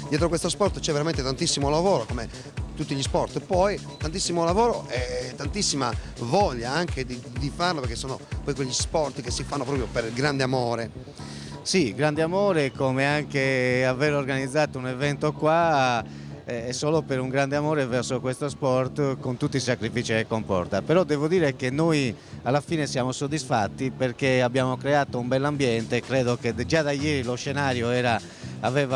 Dietro questo sport c'è veramente tantissimo lavoro, come tutti gli sport, poi tantissimo lavoro e tantissima voglia anche di farlo, perché sono poi quegli sport che si fanno proprio per il grande amore. Sì, grande amore, come anche aver organizzato un evento qua è solo per un grande amore verso questo sport, con tutti i sacrifici che comporta. Però devo dire che noi alla fine siamo soddisfatti perché abbiamo creato un bell'ambiente. Credo che già da ieri lo scenario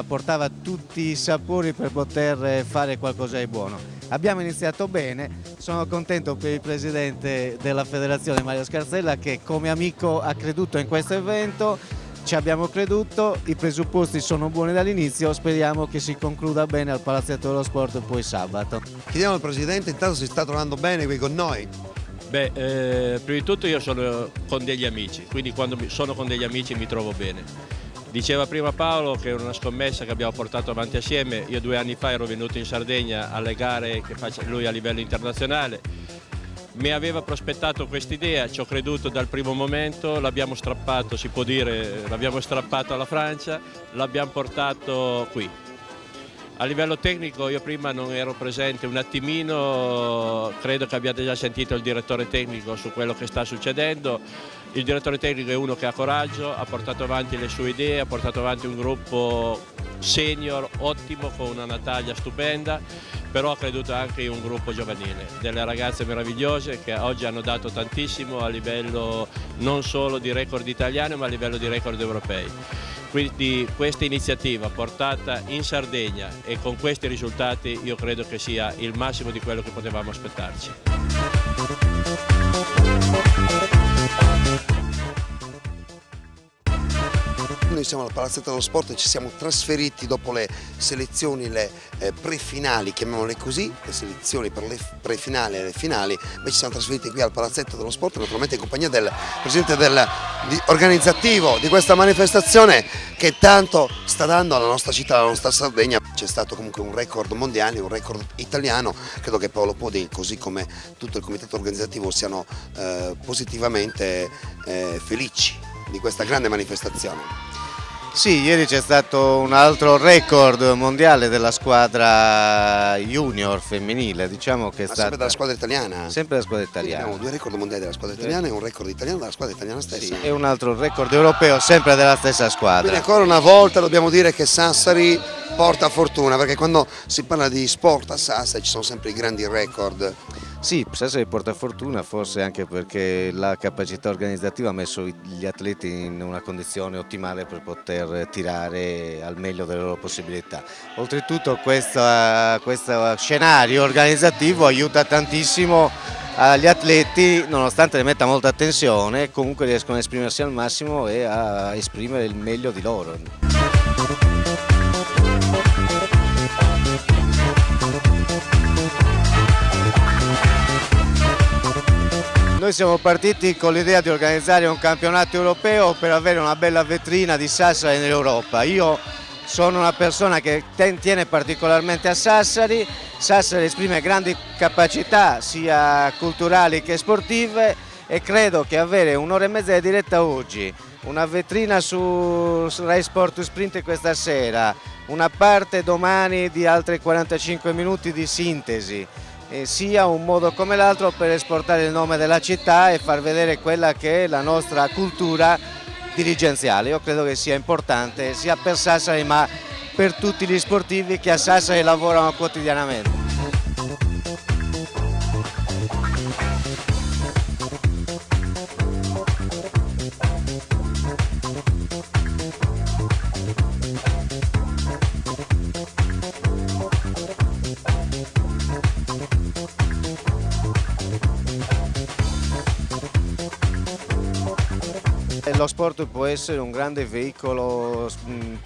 portava tutti i sapori per poter fare qualcosa di buono. Abbiamo iniziato bene, sono contento per il presidente della federazione Mario Scarsella, che come amico ha creduto in questo evento. Ci abbiamo creduto, i presupposti sono buoni dall'inizio, speriamo che si concluda bene al Palazzetto dello Sport poi sabato. Chiediamo al presidente, intanto si sta trovando bene qui con noi. Prima di tutto io sono con degli amici, quindi quando sono con degli amici mi trovo bene. Diceva prima Paolo che era una scommessa che abbiamo portato avanti assieme. Io 2 anni fa ero venuto in Sardegna alle gare che faccia lui a livello internazionale. Mi aveva prospettato quest'idea, ci ho creduto dal primo momento, l'abbiamo strappato, si può dire, l'abbiamo strappato alla Francia, l'abbiamo portato qui. A livello tecnico io prima non ero presente un attimino, credo che abbiate già sentito il direttore tecnico su quello che sta succedendo. Il direttore tecnico è uno che ha coraggio, ha portato avanti le sue idee, ha portato avanti un gruppo senior ottimo con una Natalia stupenda, però ha creduto anche in un gruppo giovanile, delle ragazze meravigliose che oggi hanno dato tantissimo a livello non solo di record italiano ma a livello di record europei. Quindi questa iniziativa portata in Sardegna e con questi risultati io credo che sia il massimo di quello che potevamo aspettarci. Noi siamo al Palazzetto dello Sport e ci siamo trasferiti dopo le selezioni, le prefinali, chiamiamole così, le selezioni per le prefinali e le finali, ci siamo trasferiti qui al Palazzetto dello Sport, naturalmente in compagnia del presidente organizzativo di questa manifestazione che tanto sta dando alla nostra città, alla nostra Sardegna. C'è stato comunque un record mondiale, un record italiano, credo che Paolo Podi, così come tutto il comitato organizzativo, siano positivamente felici di questa grande manifestazione. Sì, ieri c'è stato un altro record mondiale della squadra junior femminile, diciamo che è stata... sempre della squadra italiana? Sempre della squadra italiana. Quindi abbiamo 2 record mondiali della squadra italiana e un record italiano della squadra italiana stessa. Sì, e un altro record europeo sempre della stessa squadra. Quindi ancora una volta dobbiamo dire che Sassari porta fortuna, perché quando si parla di sport a Sassari ci sono sempre i grandi record. Sì, Sassari porta fortuna, forse anche perché la capacità organizzativa ha messo gli atleti in una condizione ottimale per poter tirare al meglio delle loro possibilità. Oltretutto questo scenario organizzativo aiuta tantissimo agli atleti, nonostante ne metta molta attenzione, comunque riescono a esprimersi al massimo e a esprimere il meglio di loro. Noi siamo partiti con l'idea di organizzare un campionato europeo per avere una bella vetrina di Sassari nell'Europa. Io sono una persona che tiene particolarmente a Sassari. Sassari esprime grandi capacità sia culturali che sportive e credo che avere un'ora e mezza di diretta oggi, una vetrina su Rai Sport Sprint questa sera, una parte domani di altri 45 minuti di sintesi, sia un modo come l'altro per esportare il nome della città e far vedere quella che è la nostra cultura dirigenziale. Io credo che sia importante sia per Sassari ma per tutti gli sportivi che a Sassari lavorano quotidianamente. lo sport può essere un grande veicolo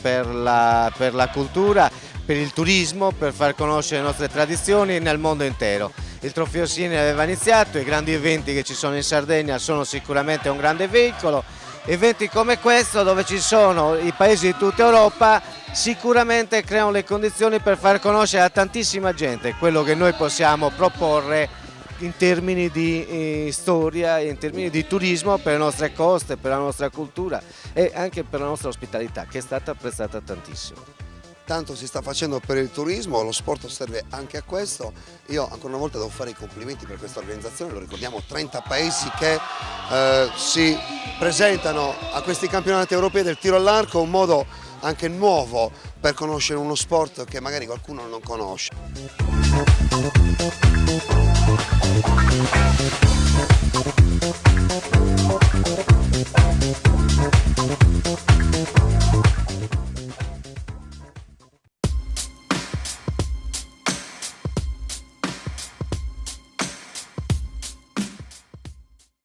per la cultura, per il turismo, per far conoscere le nostre tradizioni nel mondo intero. Il Trofeo Orsini aveva iniziato, i grandi eventi che ci sono in Sardegna sono sicuramente un grande veicolo. Eventi come questo, dove ci sono i paesi di tutta Europa, sicuramente creano le condizioni per far conoscere a tantissima gente quello che noi possiamo proporre in termini di storia, in termini di turismo per le nostre coste, per la nostra cultura e anche per la nostra ospitalità, che è stata apprezzata tantissimo. Tanto si sta facendo per il turismo, lo sport serve anche a questo. Io ancora una volta devo fare i complimenti per questa organizzazione, lo ricordiamo, 30 paesi che si presentano a questi campionati europei del tiro all'arco, un modo anche nuovo per conoscere uno sport che magari qualcuno non conosce.